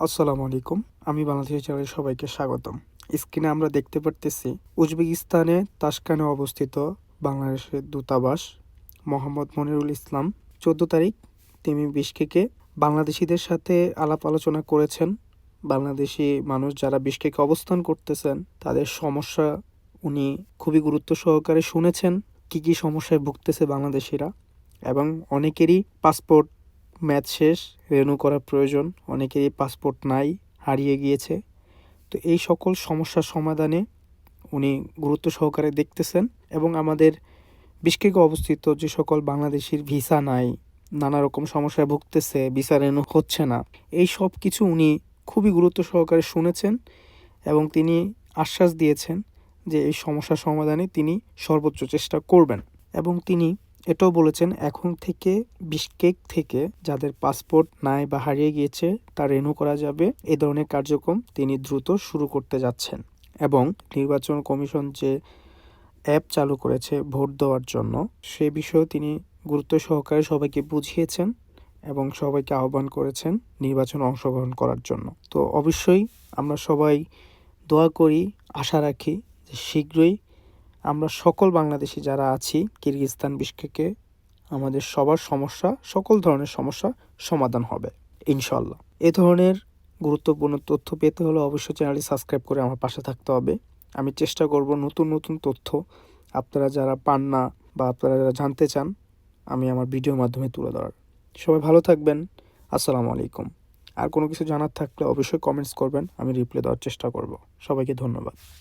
আসসালামু আলাইকুম। আমি বাংলাদেশি চ্যানেলে সবাইকে স্বাগতম। স্ক্রিনে আমরা দেখতে পারতেছি উজবেকিস্তানে তাশকানে অবস্থিত বাংলাদেশের দূতাবাস। মোহাম্মদ মনিরুল ইসলাম 14 তারিখ তিনি বিশকেকে বাংলাদেশিদের সাথে আলাপ আলোচনা করেছেন। বাংলাদেশি মানুষ যারা বিশকেকে অবস্থান করতেছেন তাদের সমস্যা উনি খুবই গুরুত্ব সহকারে শুনেছেন। কী সমস্যায় ভুগতেছে বাংলাদেশিরা, এবং অনেকেরই পাসপোর্ট মেয়াদ শেষ, রিনিউ করার প্রয়োজন, অনেকেরই পাসপোর্ট নাই, হারিয়ে গিয়েছে। তো এই সকল সমস্যার সমাধানে উনি গুরুত্ব সহকারে দেখতেছেন, এবং আমাদের বিশকেকে অবস্থিত যে সকল বাংলাদেশির ভিসা নাই, নানা রকম সমস্যায় ভুগতেছে, ভিসা রিনিউ হচ্ছে না, এই সব কিছু উনি খুবই গুরুত্ব সহকারে শুনেছেন এবং তিনি আশ্বাস দিয়েছেন যে এই সমস্যার সমাধানে তিনি সর্বোচ্চ চেষ্টা করবেন। এবং তিনি এটাও বলেছেন এখন থেকে বিশকেক থেকে যাদের পাসপোর্ট নাই বা হারিয়ে গিয়েছে তা রিনিউ করা যাবে, এই ধরনের কার্যক্রম তিনি দ্রুত শুরু করতে যাচ্ছেন। এবং নির্বাচন কমিশন যে অ্যাপ চালু করেছে ভোট দেওয়ার জন্য, সে বিষয়েও তিনি গুরুত্ব সহকারে সবাইকে বুঝিয়েছেন এবং সবাইকে আহ্বান করেছেন নির্বাচনে অংশগ্রহণ করার জন্য। তো অবশ্যই আমরা সবাই দোয়া করি, আশা রাখি যে শীঘ্রই আমরা সকল বাংলাদেশি যারা আছি কিরগিজস্তান বিশকেকে আমাদের সবার সমস্যা, সকল ধরনের সমস্যা সমাধান হবে ইনশাল্লাহ। এ ধরনের গুরুত্বপূর্ণ তথ্য পেতে হলে অবশ্যই চ্যানেলটি সাবস্ক্রাইব করে আমার পাশে থাকতে হবে। আমি চেষ্টা করব নতুন নতুন তথ্য আপনারা যারা পান না বা আপনারা যারা জানতে চান আমি আমার ভিডিওর মাধ্যমে তুলে ধরার। সবাই ভালো থাকবেন। আসসালামু আলাইকুম। আর কোনো কিছু জানার থাকলে অবশ্যই কমেন্টস করবেন, আমি রিপ্লাই দেওয়ার চেষ্টা করব। সবাইকে ধন্যবাদ।